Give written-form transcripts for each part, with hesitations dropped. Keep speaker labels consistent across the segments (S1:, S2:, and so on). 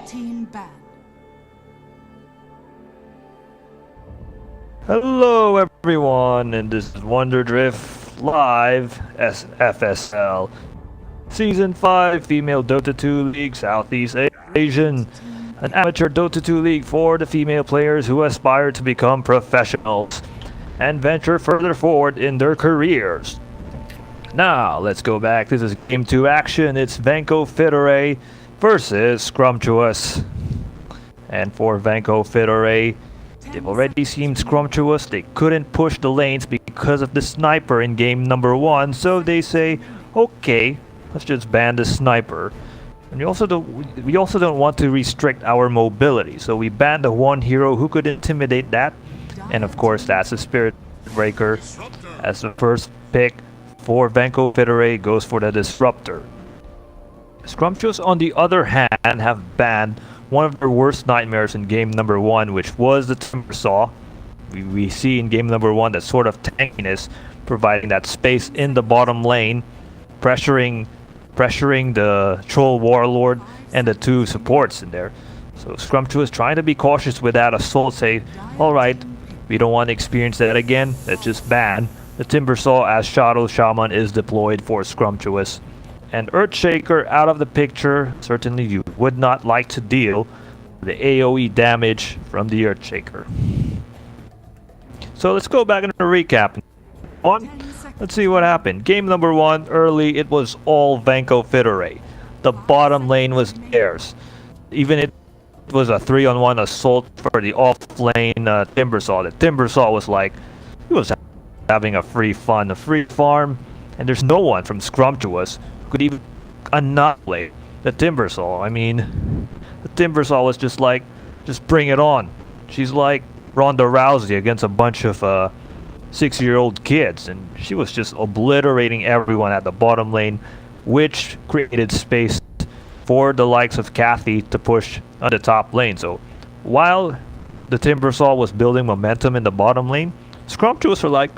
S1: team ban.
S2: Hello everyone, and this is Wonder Drift Live FSL Season 5 Female Dota 2 League Southeast Asian. An amateur Dota 2 league for the female players who aspire to become professionals and venture further forward in their careers. Now, let's go back. This is Game 2 action. It's Venko Fitore versus Scrumptious. And for Venko Fitore, they've already seen Scrumptious. They couldn't push the lanes because of the sniper in game number 1, so they say, okay, let's just ban the sniper. And we also don't want to restrict our mobility, so we banned the one hero who could intimidate that, and of course that's the Spirit Breaker. As the first pick for Venko Fitore goes for the Disruptor. Scrumptious, on the other hand, have banned one of their worst nightmares in game number 1, which was the Timber Saw. We see in game number 1 that sort of tankiness, providing that space in the bottom lane, pressuring the Troll Warlord and the 2 supports in there. So Scrumptious trying to be cautious with that assault, say, alright, we don't want to experience that again, let's just ban the Timber Saw as Shadow Shaman is deployed for Scrumptious. And Earthshaker out of the picture. Certainly you would not like to deal with the AoE damage from the Earthshaker. So let's go back into the recap. Let's see what happened. Game number 1, early, it was all Venko Fitore. The bottom lane was theirs. Even it was a 3-on-1 assault for the off-lane Timber Saw. The Timber Saw was like, he was having a free farm, and there's no one from Scrumptious could even annihilate the Timber Saw. I mean, the Timber Saw was just like, just bring it on. She's like Ronda Rousey against a bunch of 6-year-old kids, and she was just obliterating everyone at the bottom lane, which created space for the likes of Kathy to push on the top lane. So while the Timber Saw was building momentum in the bottom lane, Scrumptious were like,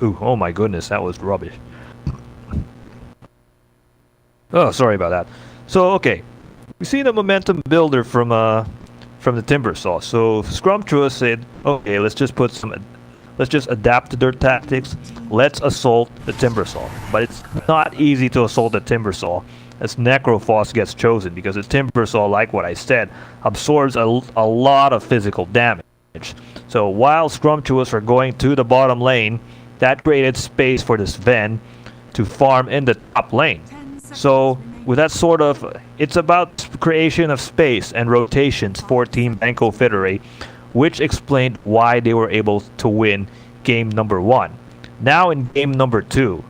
S2: oh my goodness, that was rubbish. Oh, sorry about that. So, okay, we see the momentum builder from the Timber Saw. So Scrumptious said, okay, let's just adapt to their tactics. Let's assault the Timber Saw. But it's not easy to assault the Timber Saw as Necrophos gets chosen, because the Timber Saw, like what I said, absorbs a lot of physical damage. So while Scrumptious are going to the bottom lane, that created space for this Ven to farm in the top lane. So with that sort of, it's about creation of space and rotations for Team Venko Fitore, which explained why they were able to win game number 1. Now in game number 2,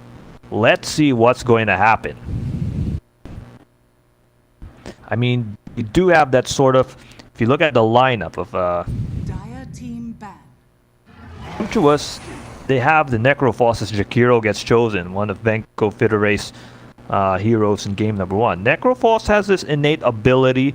S2: let's see what's going to happen. I mean, you do have that sort of, if you look at the lineup of Scrumptious, they have the Necrophos as Jakiro gets chosen, one of Venko Fitore's heroes in game number 1. Necrophos has this innate ability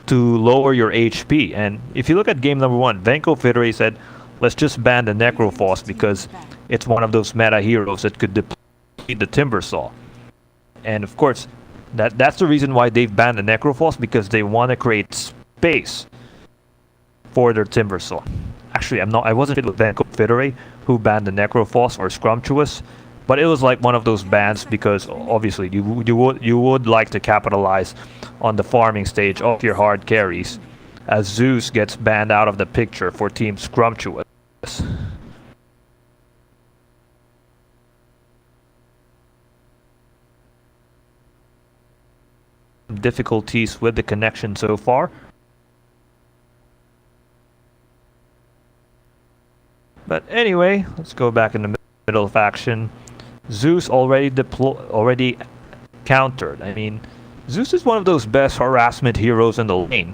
S2: to lower your HP, and if you look at game number 1, Venko Fitore said, let's just ban the Necrophos because it's one of those meta heroes that could deplete the Timber Saw. And of course, that's the reason why they've banned the Necrophos, because they want to create space for their Timber Saw. Actually, I wasn't with Venko Fitore who banned the Necrophos or Scrumptious, but it was like one of those bans because obviously you would like to capitalize on the farming stage of your hard carries, as Zeus gets banned out of the picture for Team Scrumptious. Difficulties with the connection so far. But anyway, let's go back in the middle of action. Zeus already countered. I mean, Zeus is one of those best harassment heroes in the lane.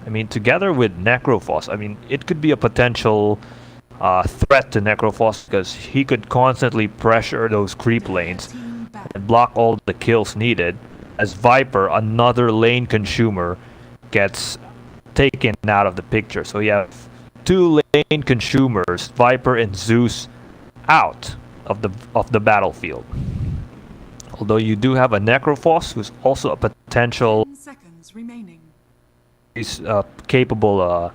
S2: I mean, together with Necrophos, I mean, it could be a potential threat to Necrophos because he could constantly pressure those creep lanes and block all the kills needed, as Viper, another lane consumer, gets taken out of the picture. So you have 2 lane consumers, Viper and Zeus, out of the battlefield. Although you do have a Necrophos who's also a potential.
S1: 10 seconds remaining.
S2: capable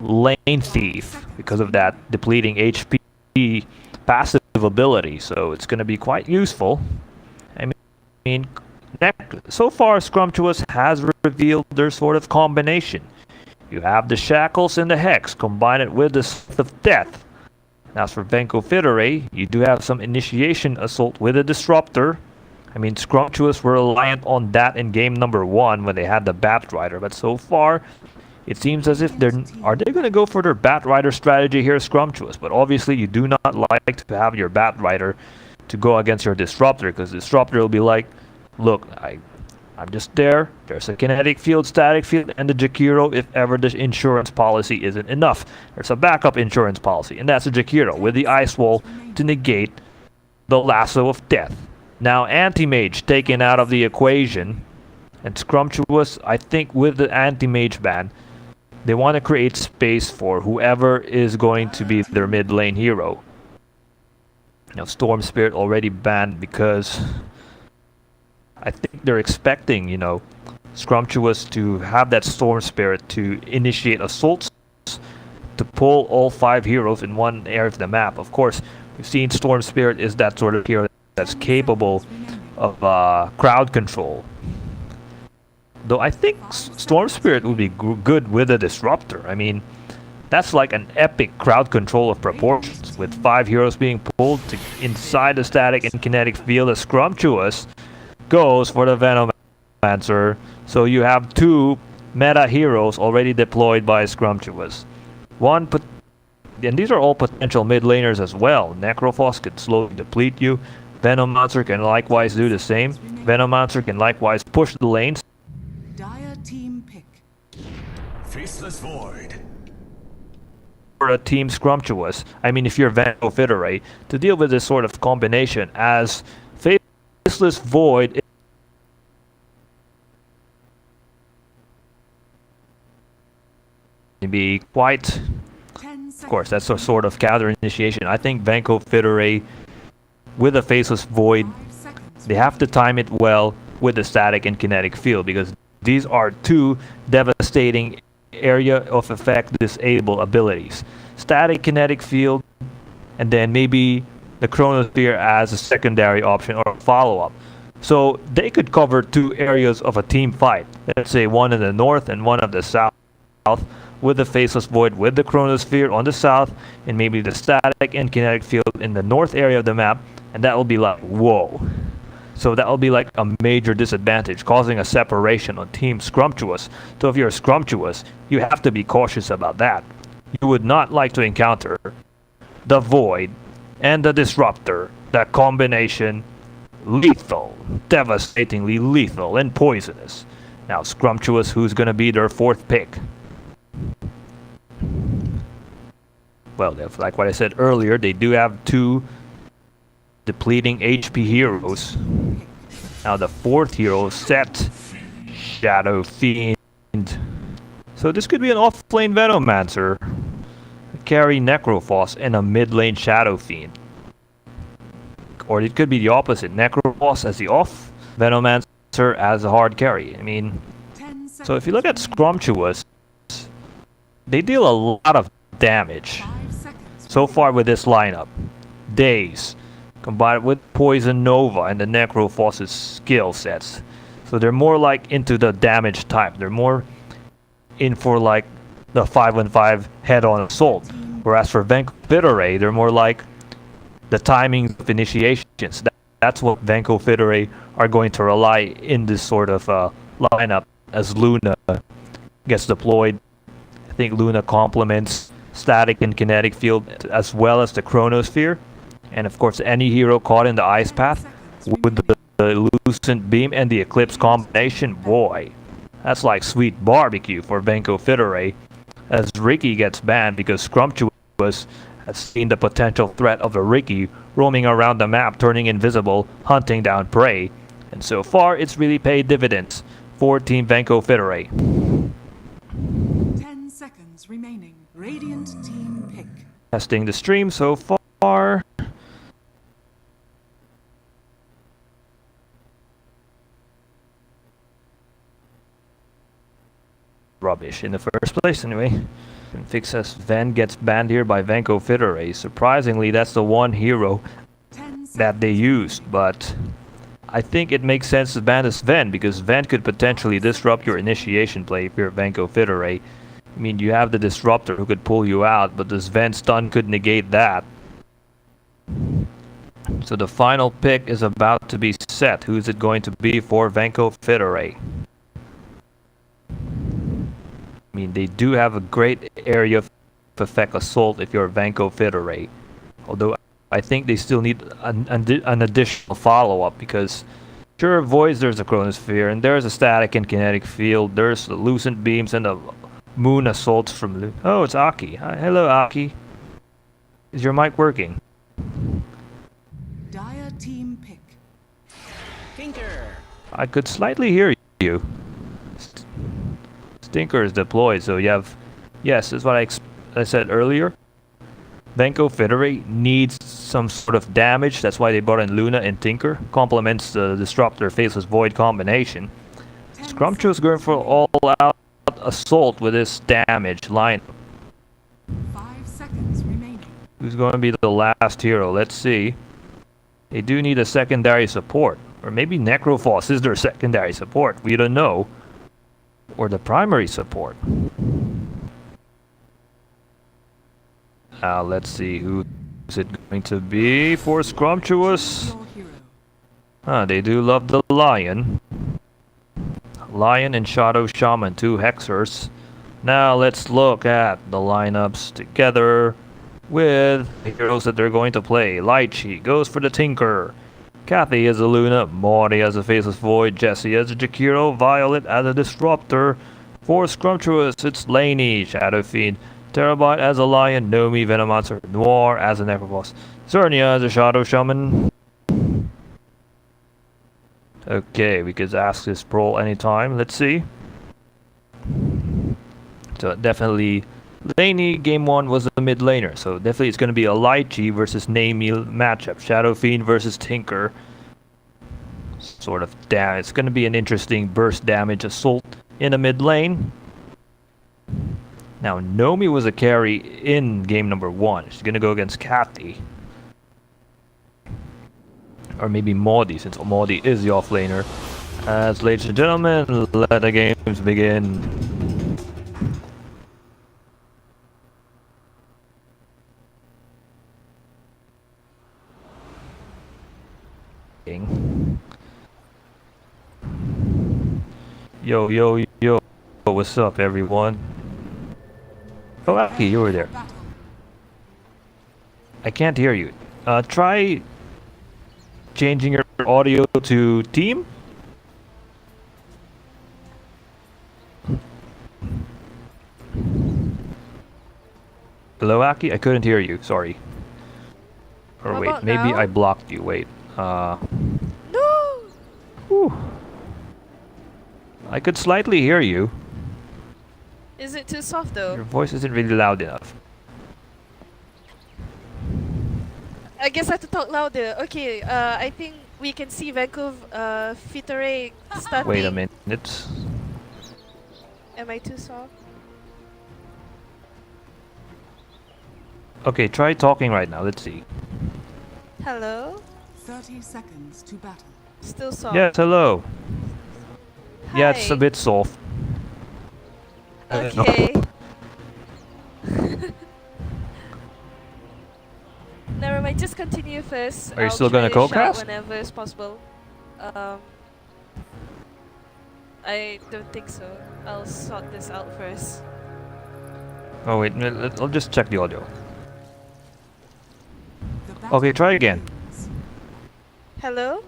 S2: lane thief because of that depleting HP passive ability, so it's going to be quite useful. I mean, so far Scrumptious has revealed their sort of combination. You have the Shackles and the Hex, combine it with the Scythe of Death. Now as for Venko Fitore, you do have some Initiation Assault with a Disruptor. I mean, Scrumptious were reliant on that in game number 1 when they had the Bat Rider, but so far it seems as if are they going to go for their Bat Rider strategy here, Scrumptious? But obviously you do not like to have your Bat Rider to go against your Disruptor, because Disruptor will be like, look, I'm just there. There's a kinetic field, static field, and the Jakiro if ever the insurance policy isn't enough. There's a backup insurance policy, and that's a Jakiro with the Ice Wall to negate the Lasso of Death. Now Anti-Mage taken out of the equation, and Scrumptious, I think with the Anti-Mage ban, they want to create space for whoever is going to be their mid lane hero. Now Storm Spirit already banned because I think they're expecting, Scrumptious to have that Storm Spirit to initiate assaults to pull all 5 heroes in one area of the map. Of course, we've seen Storm Spirit is that sort of hero that's capable of crowd control. Though I think Storm Spirit would be good with a Disruptor. I mean, that's like an epic crowd control of proportions, with 5 heroes being pulled inside the static and kinetic field as Scrumptious goes for the Venomancer. So you have 2 meta heroes already deployed by Scrumptious. And these are all potential mid laners as well. Necrophos could slowly deplete you. Venomancer can likewise do the same. Venomancer can likewise push the lanes.
S1: Dire team pick.
S3: Faceless Void.
S2: For a team Scrumptious, I mean, if you're Venko Fitore, to deal with this sort of combination as Faceless Void can be quite, of course, that's a sort of counter initiation. I think Venko Fitore with a Faceless Void, they have to time it well with the static and kinetic field, because these are 2 devastating area of effect disable abilities. Static kinetic field, and then maybe the Chronosphere as a secondary option or follow-up. So they could cover 2 areas of a team fight. Let's say one in the north and one of the south, with the Faceless Void with the Chronosphere on the south, and maybe the static and kinetic field in the north area of the map, and that will be like, whoa. So that will be like a major disadvantage, causing a separation on Team Scrumptious. So if you're Scrumptious, you have to be cautious about that. You would not like to encounter the Void and the Disruptor. That combination, lethal, devastatingly lethal and poisonous. Now Scrumptious, who's going to be their 4th pick? Well, like what I said earlier, they do have 2 depleting HP heroes. Now the 4th hero, Set Shadow Fiend. So this could be an off-lane Venomancer, carry Necrophos, and a mid-lane Shadow Fiend. Or it could be the opposite, Necrophos as the off, Venomancer as a hard carry. I mean, so if you look at Scrumptious, they deal a lot of damage so far with this lineup. Daze, combined with Poison Nova and the Necrophos's skill sets. So they're more like into the damage type. They're more in for like the 5-on-5 head-on assault. Whereas for Venko Fitore, they're more like the timing of initiations. That's what Venko Fitore are going to rely in this sort of lineup as Luna gets deployed. I think Luna complements static and kinetic field as well as the Chronosphere. And of course, any hero caught in the ice path with the Lucent Beam and the Eclipse combination, boy, that's like sweet barbecue for Venko Fitore, as Ricky gets banned because Scrumptious has seen the potential threat of a Ricky roaming around the map, turning invisible, hunting down prey. And so far, it's really paid dividends for Team Venko Fitore.
S1: 10 seconds remaining. Radiant team pick.
S2: Testing the stream so far. rubbish in the first place anyway. Config says Ven gets banned here by Venko Fitore. Surprisingly, that's the one hero
S1: 10
S2: that they
S1: seconds.
S2: used, but I think it makes sense to ban this Ven because Ven could potentially disrupt your initiation play if you're Venko Fitore. I mean, you have the disruptor who could pull you out, but this Ven stun could negate that. So the final pick is about to be set. Who is it going to be for Venko Fitore? I mean, they do have a great area of effect assault if you're Venko Fitore. Although I think they still need an additional follow-up because sure, voids, there's a chronosphere, and there's a static and kinetic field, there's the lucent beams and the moon assaults from oh, it's Aki. Hi, hello, Aki. Is your mic working?
S1: Dire team pick.
S2: I could slightly hear you. Stinker is deployed, so you have... Yes, that's what I said earlier. Venko Fitore needs some sort of damage. That's why they brought in Luna and Tinker. Complements the Disruptor Faceless Void combination.
S1: 10
S2: Scrumptious going for all-out assault with this damage line.
S1: 5 seconds remaining.
S2: Who's going to be the last hero? Let's see. They do need a secondary support. Or maybe Necrophos is their secondary support. We don't know. Or the primary support. Let's see. Who is it going to be for Scrumptious?
S1: Your hero.
S2: They do love the Lion. Lion and Shadow Shaman, 2 Hexers. Now let's look at the lineups together with the heroes that they're going to play. Lychee goes for the Tinker. Kathy as a Luna, Morty as a Faceless Void, Jesse as a Jakiro, Violet as a Disruptor. For Scrumptious, it's Laney, Shadow Fiend, Terabyte as a Lion, Nomi, Venomancer, Noir as a Necrophos, Zernia as a Shadow Shaman. Okay, we could ask this brawl anytime. Let's see. So definitely, Laney game 1 was a mid laner, so definitely it's going to be a Lychee versus Naemi matchup. Shadow Fiend versus Tinker. Sort of damn. It's going to be an interesting burst damage assault in the mid lane. Now Nomi was a carry in game number 1. She's going to go against Kathy. Or maybe Maudie, since Maudie is the offlaner. As ladies and gentlemen, let the games begin. Yo, yo, yo. What's up, everyone? Oh, Aki, you were there.
S1: Battle.
S2: I can't hear you. Try changing your audio to team. Hello, Aki? I couldn't hear you. Sorry. Or
S4: How
S2: wait,
S4: about
S2: maybe
S4: now?
S2: I blocked you. Wait.
S4: No!
S2: Whew. I could slightly hear you.
S4: Is it too soft
S2: Your
S4: though?
S2: voice isn't really loud enough.
S4: I guess I have to talk louder. Okay, I think we can see Venko Fitore starting.
S2: Wait a minute.
S4: Am I too soft?
S2: Okay, try talking right now. Let's see.
S4: Hello?
S1: 30 seconds to battle.
S4: Still soft.
S2: Yes, hello. Yeah, it's a
S4: Hi.
S2: bit soft. I don't know.
S4: Okay. Never mind, just continue first.
S2: Are you
S4: I'll
S2: still
S4: try
S2: gonna
S4: to shout
S2: co-cast?
S4: whenever it's possible. I don't think so. I'll sort this out first.
S2: Oh wait, I'll just check the audio.
S1: The battle
S2: Okay, try again.
S1: begins.
S4: Hello?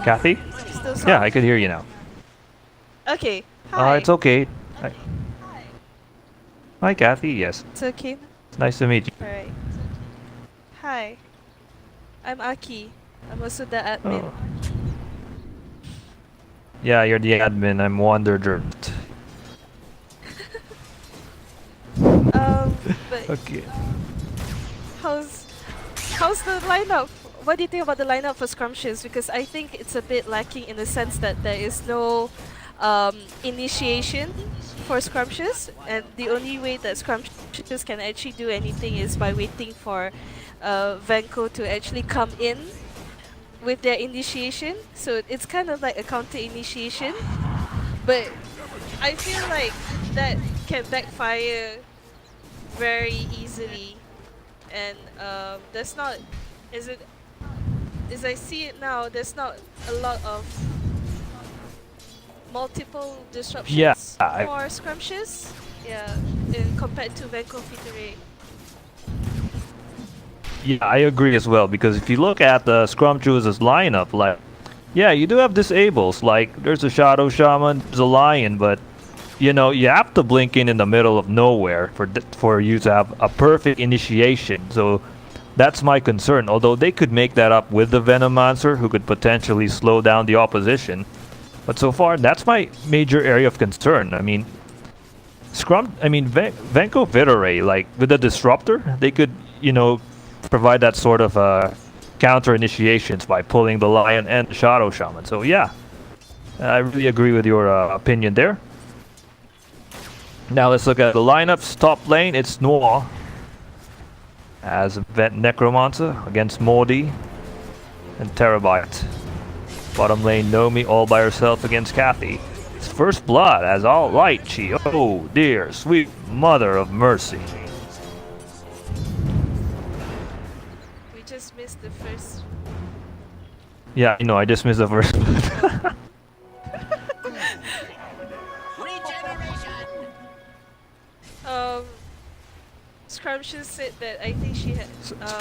S2: Kathy?
S4: Still soft?
S2: Yeah, I could hear you now.
S4: Okay. Hi.
S2: It's okay. Hi. Hi, Kathy. Yes,
S4: It's okay.
S2: it's nice to meet you.
S4: Alright. Hi. I'm Aki. I'm also the admin.
S2: Oh. Yeah, you're the admin. I'm Wonderdrift.
S4: But
S2: Okay.
S4: how's the lineup? What do you think about the lineup for Scrumptious? Because I think it's a bit lacking in the sense that there is no initiation for Scrumptious, and the only way that Scrumptious can actually do anything is by waiting for Venko to actually come in with their initiation. So it's kind of like a counter initiation, but I feel like that can backfire very easily, and there's not, is it, as I see it now, there's not a lot of multiple disruptions
S2: Yeah,
S4: for Scrumptious, yeah, compared to Venko Fitore.
S2: Yeah, I agree as well, because if you look at the Scrumptious' lineup, like, yeah, you do have disables, like, there's a Shadow Shaman, there's a Lion, but, you know, you have to blink in the middle of nowhere for you to have a perfect initiation, so that's my concern, although they could make that up with the Venomancer, who could potentially slow down the opposition. But so far, that's my major area of concern. I mean, Venko Fitore, like, with the Disruptor, they could, you know, provide that sort of counter initiations by pulling the Lion and the Shadow Shaman. So yeah, I really agree with your opinion there. Now let's look at the lineups. Top lane, it's Noir as Vent Necromancer against Mordi and Terabyte. Bottom lane, Nomi all by herself against Kathy. It's First Blood as all Lychee. Oh dear, sweet mother of mercy.
S4: We just missed the first.
S2: Yeah, you know, I just missed the first blood.
S4: Scrumptious said that I think she had.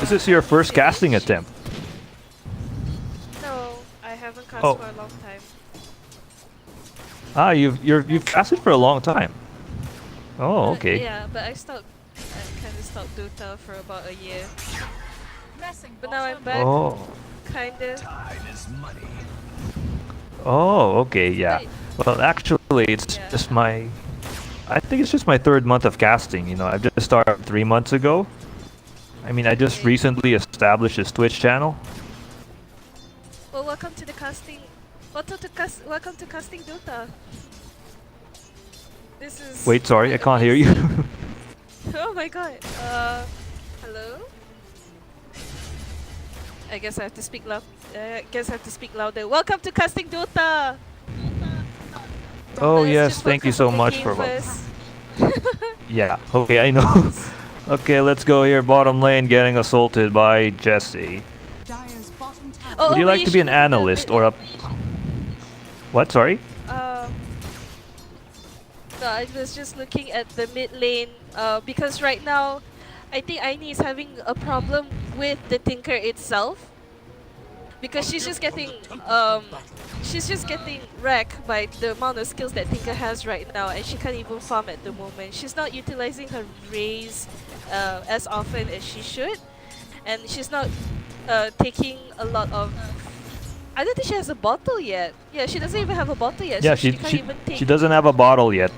S2: Is this your first casting attempt?
S4: No, I haven't cast
S2: Oh.
S4: for a long time.
S2: Ah, you've casted for a long time. Oh, okay.
S4: Yeah, but I kind of stopped Dota for about a year. But now I'm back,
S2: Oh.
S4: kinda.
S3: Time is money.
S2: Oh, okay, yeah. Well, actually, it's
S4: Yeah.
S2: just I think it's just my third month of casting. You know, I've just started 3 months ago. I mean, I just
S4: Okay.
S2: recently established this Twitch channel.
S4: Well, welcome to the casting. Welcome to casting Dota. This is.
S2: Wait, sorry, I can't hear you.
S4: Oh my god. Hello. I guess I have to speak loud. I guess I have to speak louder. Welcome to casting Dota.
S2: Oh
S4: Let's
S2: yes,
S4: just
S2: thank you
S4: focus
S2: so
S4: on the
S2: much
S4: game
S2: for
S4: first.
S2: Yeah, okay, I know. Okay, let's go here. Bottom lane getting assaulted by Jesse.
S1: Dire's bottom tower.
S4: Oh,
S2: Would you
S4: but
S2: like to be an
S4: should look at the
S2: analyst
S4: mid
S2: or a...
S4: lane.
S2: What, sorry?
S4: No, I was just looking at the mid lane because right now I think Aini is having a problem with the Tinker itself because she's just getting wrecked by the amount of skills that Tinker has right now, and she can't even farm at the moment. She's not utilizing her raise as often as she should, and she's not taking a lot of. I don't think she has a bottle yet. Yeah, she doesn't even have a bottle yet.
S2: Yeah,
S4: so she can't even take.
S2: she doesn't have a bottle yet.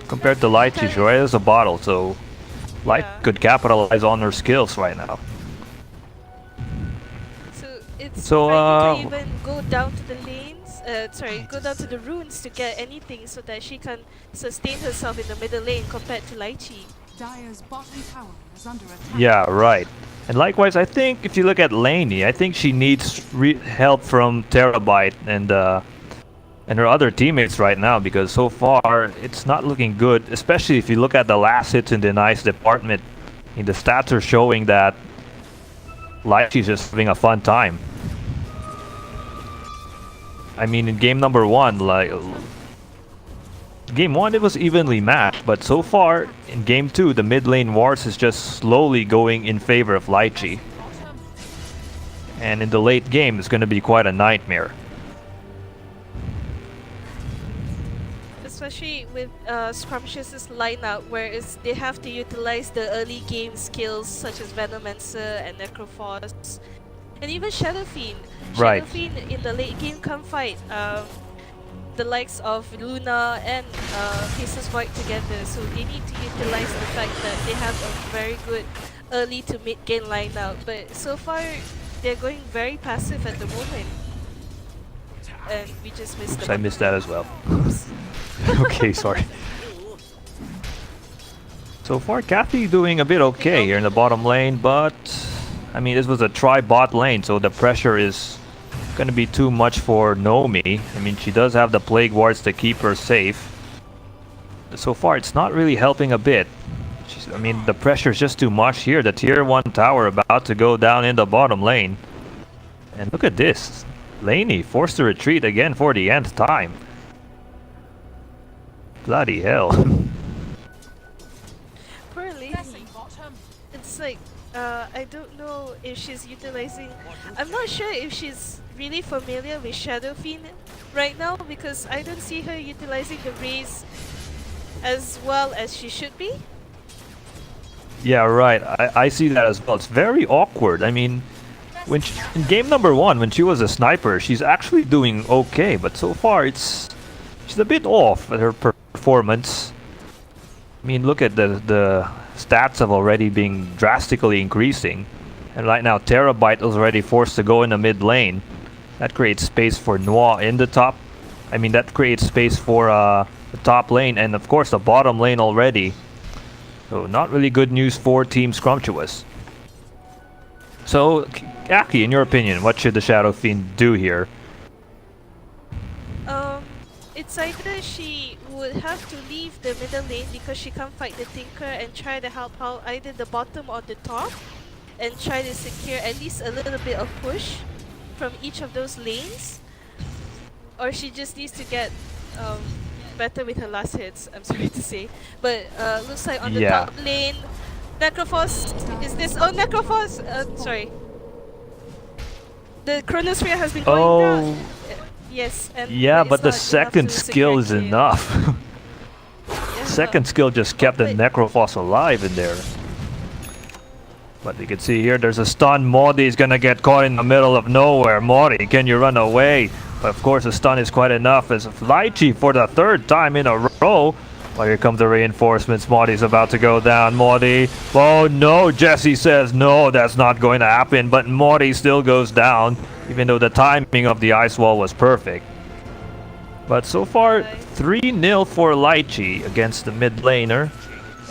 S2: Compared to Lychee, she already has a bottle, so Light
S4: Yeah.
S2: could capitalize on her skills right now.
S4: So it's
S2: So,
S4: trying to even go down to the lanes. Go down to the runes to get anything so that she can sustain herself in the middle lane compared to Lychee.
S1: Dire's bottom tower is under attack.
S2: Yeah, right. And likewise, I think if you look at Lainey, I think she needs help from Terabyte and her other teammates right now, because so far it's not looking good, especially if you look at the last hits in the nice department. The stats are showing that Lychee's just having a fun time. I mean, in game number one, game one it was evenly matched, but so far in game two, the mid lane wars is just slowly going in favor of Lychee. And in the late game, it's going to be quite a nightmare.
S4: Especially with Scrumptious' lineup, whereas they have to utilize the early game skills such as Venomancer and Necrophos, and even Shadow Fiend.
S2: Right.
S4: Shadow Fiend in the late game can fight the likes of Luna and Faceless Void together, so they need to utilize the fact that they have a very good early to mid game lineup. But so far, they're going very passive at the moment. And we just missed
S2: Oops,
S4: the
S2: I missed that as well.
S4: Oops.
S2: Okay, sorry. So far, Kathy doing a bit okay here in the bottom lane, but I mean, this was a tri-bot lane, so the pressure is gonna be too much for Nomi. I mean, she does have the Plague Wards to keep her safe. So far, it's not really helping a bit. I mean, the pressure is just too much here. The tier 1 tower about to go down in the bottom lane. And look at this. Laney forced to retreat again for the nth time. Bloody hell.
S4: Poor lady. It's like, I don't know if she's utilizing... I'm not sure if she's really familiar with Shadow Fiend right now, because I don't see her utilizing the raise as well as she should be.
S2: Yeah, right. I see that as well. It's very awkward. I mean, when in game number 1, when she was a sniper, she's actually doing okay, but so far she's a bit off at her performance. I mean, look at the stats have already been drastically increasing, and right now Terabyte is already forced to go in the mid lane. That creates space for Noir in the top. I mean, that creates space for the top lane, and of course the bottom lane already. So not really good news for Team Scrumptious. So, Aki, in your opinion, what should the Shadow Fiend do here?
S4: It's either she would have to leave the middle lane because she can't fight the Tinker and try to help out either the bottom or the top and try to secure at least a little bit of push from each of those lanes, or she just needs to get better with her last hits, I'm sorry to say. But looks like on the top lane, Necrophos, is this? Oh, Necrophos! Sorry. The Chronosphere has been going down. Yes, and
S2: yeah, but the second skill is enough. Second skill just kept the Necrophos alive in there. But you can see here, there's a stun. Modi's gonna get caught in the middle of nowhere. Modi, can you run away? But of course, the stun is quite enough as Lychee for the 3rd time in a row. Well, here comes the reinforcements. Modi's about to go down. Modi. Oh no, Jesse says no, that's not going to happen. But Modi still goes down, even though the timing of the ice wall was perfect. But so far, 3-0 for Lychee against the mid laner.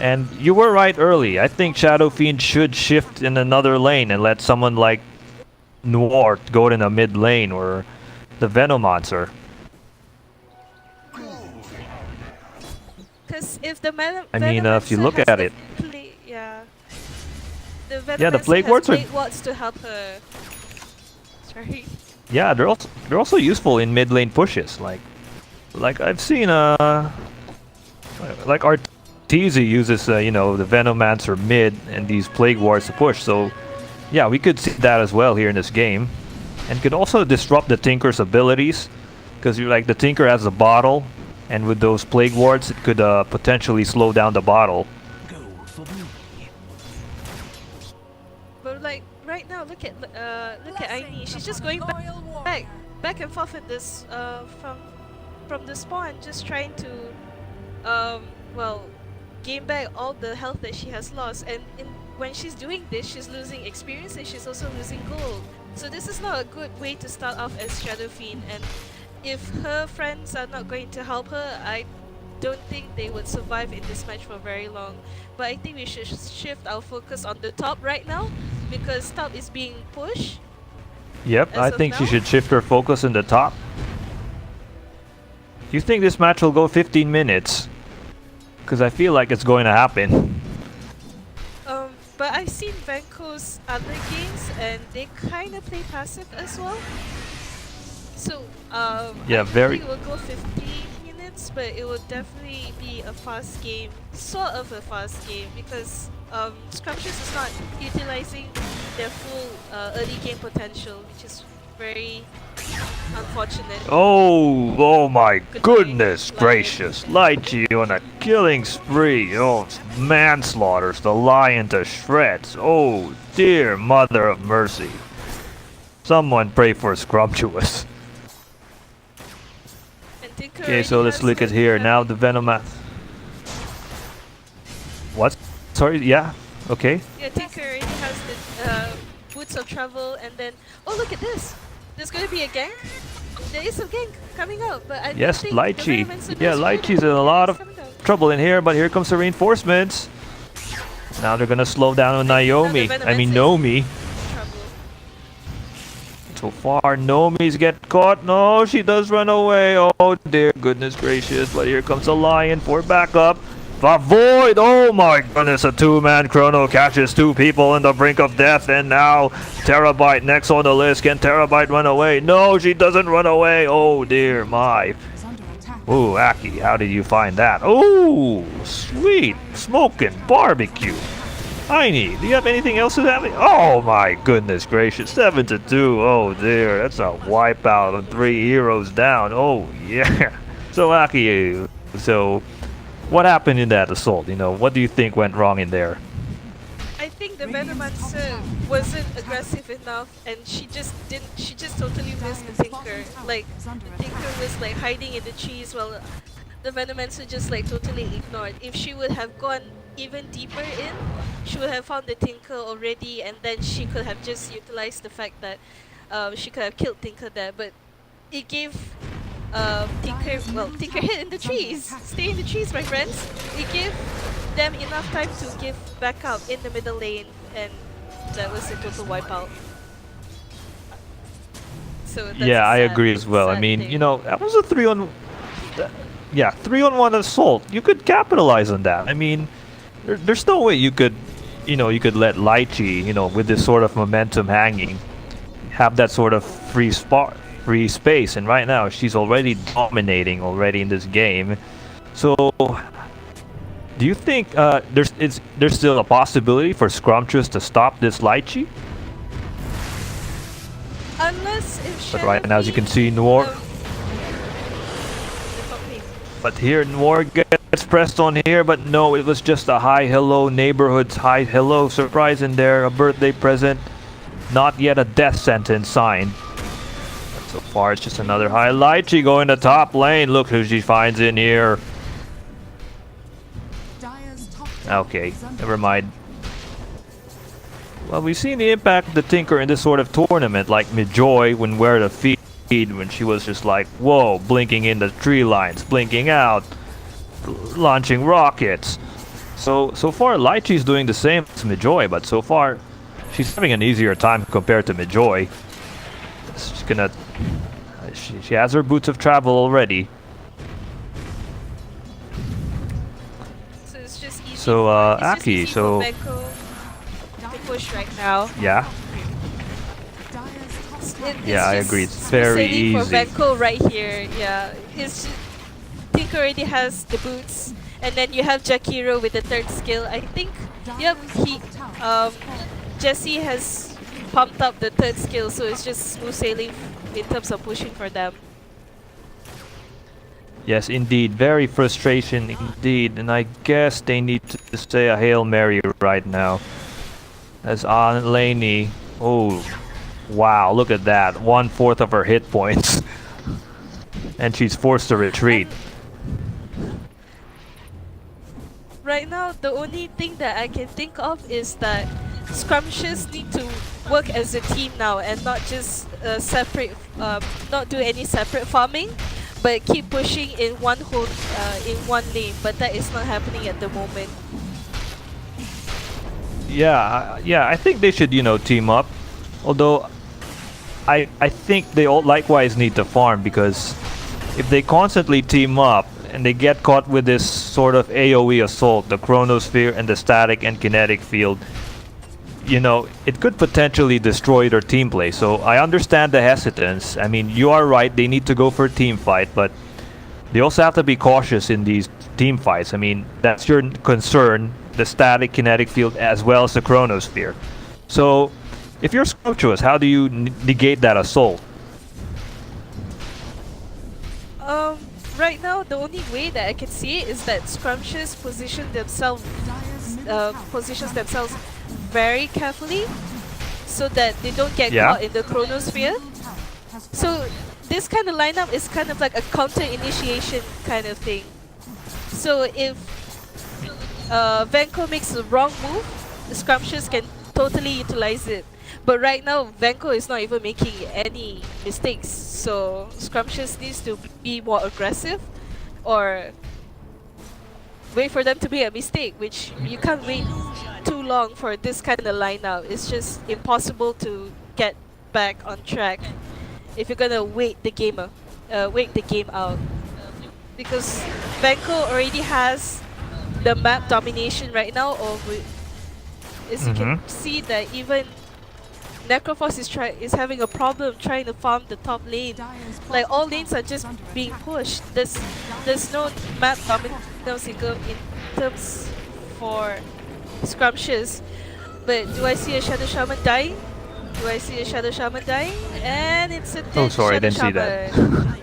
S2: And you were right early. I think Shadow Fiend should shift in another lane and let someone like Noir go in a mid lane, or the Venomancer.
S4: Because if the
S2: if you look at it,
S4: the
S2: Plague Wards
S4: to help her. Sorry.
S2: Yeah, they're also useful in mid lane pushes. Like I've seen like Arteezy uses you know, the Venomancer mid and these Plague Wards to push. So yeah, we could see that as well here in this game, and could also disrupt the Tinker's abilities, because you're like the Tinker has a bottle. And with those Plague Wards, it could potentially slow down the bottle.
S4: But like right now, look at Aini. She's just going back and forth with this from the spawn, just trying to well, gain back all the health that she has lost. And when she's doing this, she's losing experience and she's also losing gold. So this is not a good way to start off as Shadow Fiend. And if her friends are not going to help her, I don't think they would survive in this match for very long. But I think we should shift our focus on the top right now, because top is being pushed.
S2: Yep, I think she should shift her focus in the top. Do you think this match will go 15 minutes? Because I feel like it's going to happen.
S4: But I've seen Venko's other games and they kind of play passive as well. So
S2: yeah,
S4: I think it will go 15 minutes, but it will definitely be a fast game, sort of a fast game, because Scrumptious is not utilizing their full early game potential, which is very unfortunate.
S2: Oh my goodness gracious! Lychee on a killing spree. Oh, manslaughters the lion to shreds. Oh dear mother of mercy. Someone pray for Scrumptious. Okay, so let's look at here. Now the Venomath. What? Sorry, yeah? Okay.
S4: Yeah, Tinker already has the Boots of Travel, and then... Oh, look at this! There's gonna be a gank? There is a gank coming out, but I
S2: yes,
S4: think
S2: Lychee. Yeah, Lychee's in a lot of trouble in here, but here comes the reinforcements. Now they're gonna slow down on Naomi. I mean,
S4: Trouble.
S2: Nomi. So far, Nomi's get caught. No, she does run away. Oh dear, goodness gracious. But here comes a lion for backup. The Void! Oh my goodness, a two-man Chrono catches two people on the brink of death, and now Terabyte next on the list. Can Terabyte run away? No, she doesn't run away. Oh dear, my.
S1: Is under attack.
S2: Ooh, Aki, how did you find that? Ooh, sweet, smoking barbecue. Heine, do you have anything else to that? Oh my goodness gracious, 7-2. Oh dear, that's a wipeout of 3 heroes down. Oh yeah. So Aki, so what happened in that assault? You know, what do you think went wrong in there?
S4: I think the Venomancer wasn't aggressive enough, and she just didn't. She just totally missed the Tinker. Like the Tinker was like hiding in the trees, while the Venomancer just like totally ignored. If she would have gone even deeper in, she would have found the Tinker already, and then she could have just utilized the fact that she could have killed Tinker there. But it gave Tinker hid in the trees. Stay in the trees, my friends. It gave them enough time to give backup in the middle lane, and that was a total wipeout. So that's
S2: Yeah, I agree as well. I
S4: sad
S2: mean,
S4: thing.
S2: you know, that was a 3-on-1 assault. You could capitalize on that. I mean, there's no way you could, you know, you could let Lychee, you know, with this sort of momentum hanging, have that sort of free space. And right now, she's already dominating already in this game. So, do you think there's still a possibility for Scrumptious to stop this Lychee?
S4: Unless if
S2: But right now, as you can see, Noir. But here, Noir gets pressed on here, but no, it was just a hi hello neighborhood's hi hello surprise in there, a birthday present, not yet a death sentence signed. But so far, it's just another hi. Lychee going to top lane. Look who she finds in here.
S1: Dire's top tower
S2: Okay,
S1: is under
S2: never mind. Well, we've seen the impact of the Tinker in this sort of tournament, like Midjoy when we're the feed, when she was just like, whoa, blinking in the tree lines, blinking out, launching rockets. So far, Lychee's doing the same as Midjoy, but so far, she's having an easier time compared to Midjoy. She's gonna, she has her boots of travel already.
S4: So it's just easy.
S2: So,
S4: it's just
S2: Aki,
S4: easy
S2: so-
S4: for Venko to push right now.
S2: Yeah,
S1: Dire's top
S4: It's
S2: yeah, I
S4: just
S2: agree. It's very
S4: sailing
S2: easy.
S4: for Venko right here. Yeah, it's just, Tinker already has the boots, and then you have Jakiro with the third skill. I think, yep, Jesse has pumped up the third skill, so it's just smooth sailing in terms of pushing for them.
S2: Yes, indeed. Very frustration indeed. And I guess they need to say a Hail Mary right now. As Aunt Laney. Oh, wow. Look at that. 1/4 of her hit points. And she's forced to retreat.
S4: Right now, the only thing that I can think of is that Scrumptious need to work as a team now and not just separate, not do any separate farming, but keep pushing in one whole, in one lane. But that is not happening at the moment.
S2: Yeah, I think they should, you know, team up. Although, I think they all likewise need to farm, because if they constantly team up and they get caught with this sort of AoE assault, the Chronosphere and the static and kinetic field, you know, it could potentially destroy their team play. So I understand the hesitance. I mean, you are right, they need to go for a team fight, but they also have to be cautious in these team fights. I mean, that's your concern, the static kinetic field as well as the Chronosphere. So if you're Scrumptious, how do you negate that assault?
S4: Right now, the only way that I can see it is that Scrumptious positions themselves very carefully, so that they don't get
S2: Yeah.
S4: caught in the Chronosphere. So this kind of lineup is kind of like a counter initiation kind of thing. So if Venko makes the wrong move, the Scrumptious can totally utilize it. But right now, Venko is not even making any mistakes, so Scrumptious needs to be more aggressive, or wait for them to make a mistake, which you can't wait too long for this kind of lineup. It's just impossible to get back on track if you're gonna wait the game out, because Venko already has the map domination right now. As you can see that even Necrophos is having a problem trying to farm the top lane. Like all lanes are just being pushed. There's no map dominance in terms for Scrumptious. But do I see a Shadow Shaman dying? Do I see a Shadow Shaman dying? And it's a dead
S2: sorry, I
S4: Shadow
S2: didn't see
S4: Shaman.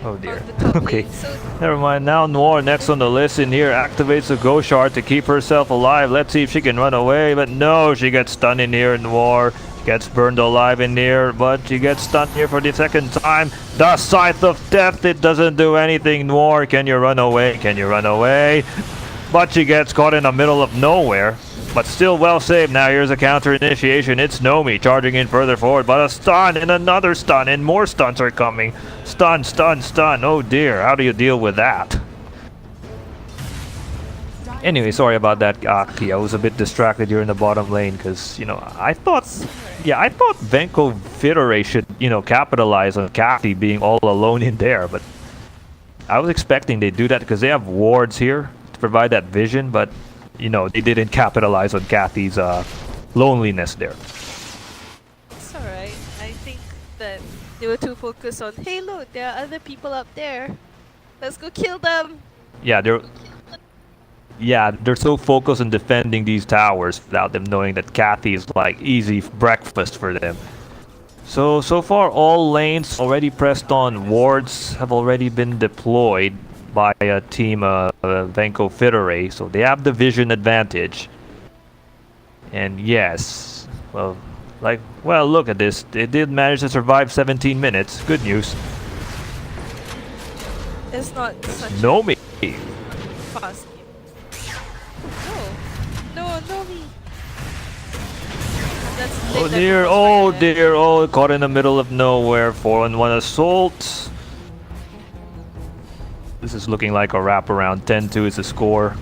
S2: Oh dear.
S4: On the top
S2: Okay.
S4: lane. So
S2: Never mind. Now Noir next on the list in here activates the Ghost Shard to keep herself alive. Let's see if she can run away. But no, she gets stunned in here. Noir gets burned alive in here, but she gets stunned here for the second time. The Scythe of Death, it doesn't do anything. Noir, can you run away? Can you run away? But she gets caught in the middle of nowhere. But still well saved. Now here's a counter initiation. It's Nomi charging in further forward. But a stun and another stun and more stuns are coming. Stun, stun, stun. Oh dear. How do you deal with that? Anyway, sorry about that, Aki. I was a bit distracted here in the bottom lane because, you know, I thought Venko Fitore should, you know, capitalize on Kathy being all alone in there. But I was expecting they'd do that because they have wards here to provide that vision. But you know, they didn't capitalize on Kathy's loneliness there.
S4: it's alright. I think that they were too focused on, hey look, there are other people up there. Let's go kill them.
S2: Yeah, they're so focused on defending these towers without them knowing that Kathy is like easy breakfast for them. So far all lanes already pressed on. Wards have already been deployed by a team Venko Fitore, so they have the vision advantage. And yes, well, look at this. They did manage to survive 17 minutes. Good news.
S4: It's not such
S2: Nomi.
S4: a fast game. No, me. That's the thing
S2: Oh
S4: that
S2: dear,
S4: was
S2: oh
S4: right there.
S2: dear, oh, caught in the middle of nowhere. 4-on-1 assault. This is looking like a wraparound. 10-2 is the score.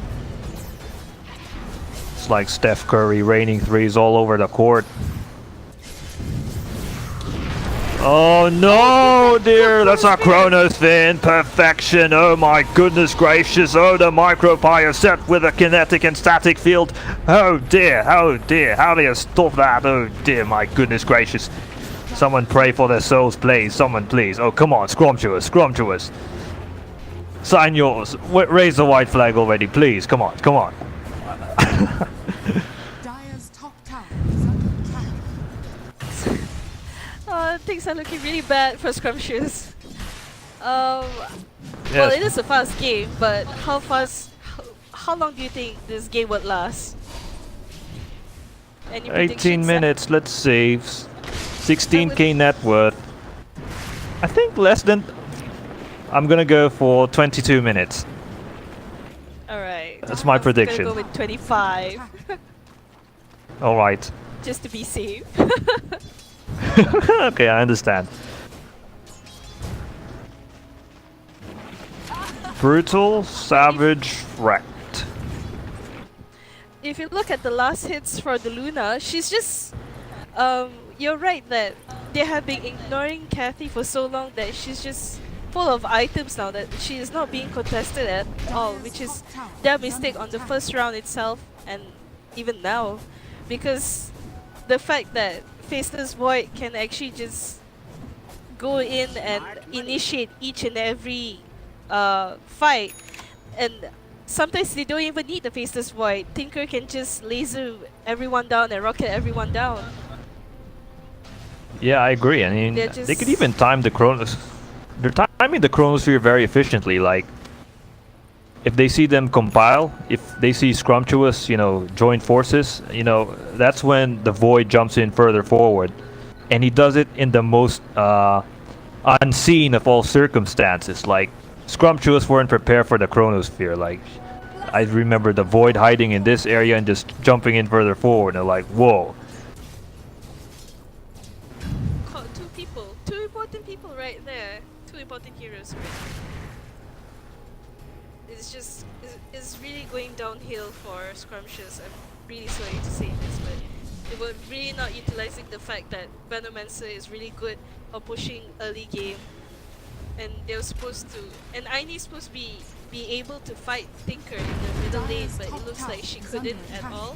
S2: It's like Steph Curry raining threes all over the court. Oh no, dear, that's a Chronos Fin. Perfection. Oh my goodness gracious. Oh, the micropire set with a kinetic and static field. Oh dear, how do you stop that? Oh dear, my goodness gracious. Someone pray for their souls, please. Someone, please. Oh, come on, Scrumptious. Sign yours. Raise the white flag already, please. Come on.
S1: Dire's top tower is under attack.
S4: Things are looking really bad for Scrumptious. Well,
S2: Yes.
S4: it is a fast game, but how long do you think this game would last? Any
S2: 18
S4: predictions?
S2: minutes, let's see. 16k net worth. I think less than... I'm gonna go for 22 minutes.
S4: Alright.
S2: That's my prediction.
S4: I'm gonna go with 25.
S2: Alright.
S4: Just to be safe.
S2: Okay, I understand. Brutal, savage, wrecked.
S4: If you look at the last hits for the Luna, she's just... you're right that they have been ignoring Kathy for so long that she's just full of items now, that she is not being contested at all, which is their mistake on the first round itself and even now. Because the fact that Faceless Void can actually just go in and initiate each and every fight, and sometimes they don't even need the Faceless Void. Tinker can just laser everyone down and rocket everyone down.
S2: Yeah, I agree. I mean,
S4: They're
S2: they could
S4: just-
S2: even time the Chronos. They're timing the Chronosphere very efficiently. Like, if they see them compile, if they see Scrumptious, you know, join forces, you know, that's when the Void jumps in further forward. And he does it in the most unseen of all circumstances. Like, Scrumptious weren't prepared for the Chronosphere. Like, I remember the Void hiding in this area and just jumping in further forward. And like, whoa.
S4: Caught two important people right there. Two important heroes right is really going downhill for Scrumptious. I'm really sorry to say this, but they were really not utilizing the fact that Venomancer is really good on pushing early game, and they were supposed to, and Aine's supposed to be able to fight Tinker in the middle lane, but it looks like she couldn't at all.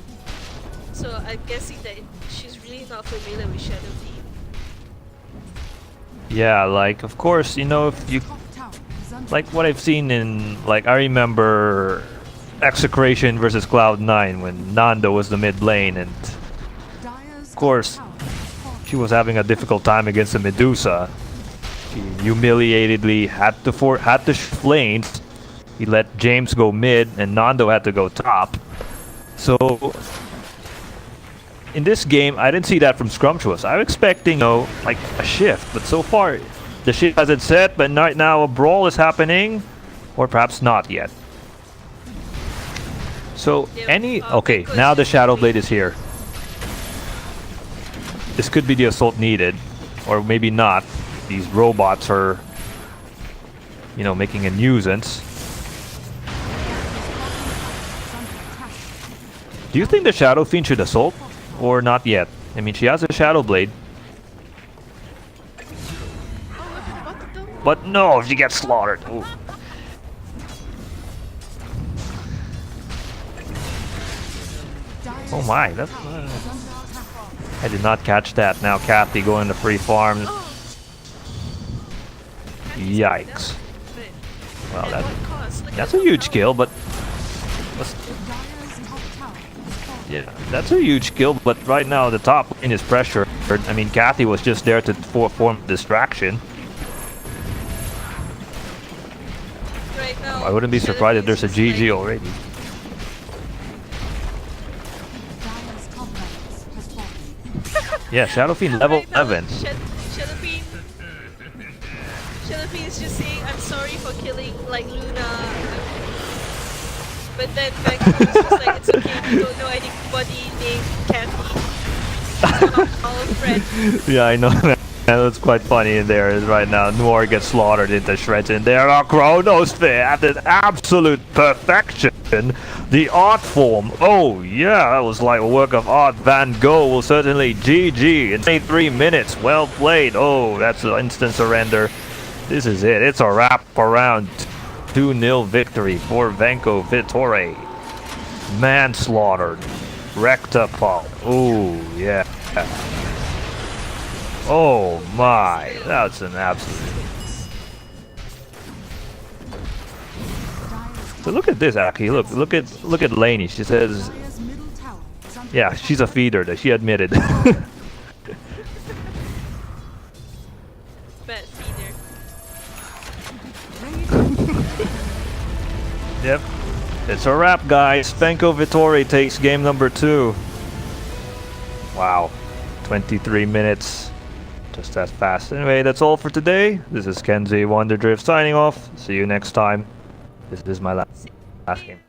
S4: So I'm guessing that she's really not familiar with Shadow Fiend.
S2: Yeah, like of course, you know, if you like what I've seen in, like, I remember Execration versus Cloud9 when Nando was the mid lane, and of course she was having a difficult time against the Medusa. She humiliatedly had to shift lanes. He let James go mid and Nando had to go top. So in this game, I didn't see that from Scrumptious. I'm expecting, you know, like a shift, but so far the shift hasn't set. But right now a brawl is happening, or perhaps not yet. So okay, now the Shadow Blade is here. This could be the assault needed, or maybe not. These robots are, you know, making a nuisance. Do you think the Shadow Fiend should assault? Or not yet? I mean, she has a Shadow Blade. But no, she gets slaughtered. Ooh. Oh my, that's... I did not catch that. Now Kathy going to free farm. Yikes. Well, that's a huge kill, but... Yeah, that's a huge kill, but right now the top lane is pressured. I mean, Kathy was just there to form distraction.
S4: Right now,
S2: I wouldn't be surprised if there's a GG already. Yeah, Shadow Fiend level
S4: right now,
S2: 11.
S4: Shadow Fiend is just saying, I'm sorry for killing, like, Luna. But then Venko was just like, it's okay, we don't know anybody named Kathy. Our friend.
S2: Yeah, I know that. That's quite funny in there right now. Noir gets slaughtered into shreds, and there are Chronosphere at an absolute perfection. The art form. Oh yeah, that was like a work of art. Van Gogh will certainly GG in 23 minutes. Well played. Oh, that's an instant surrender. This is it. It's a wrap around 2-0 victory for Venko Fitore. Manslaughtered. Rectapult. Oh yeah. Oh my, that's an absolute. So look at this, Aki. Look at Lainey. She says, yeah, she's a feeder. That she admitted.
S4: Bad feeder.
S2: Yep. It's a wrap, guys. Venko Fitore takes game number 2. Wow. 23 minutes. Just that fast. Anyway, that's all for today. This is Kenzie Wonderdrift signing off. See you next time. This is my last game.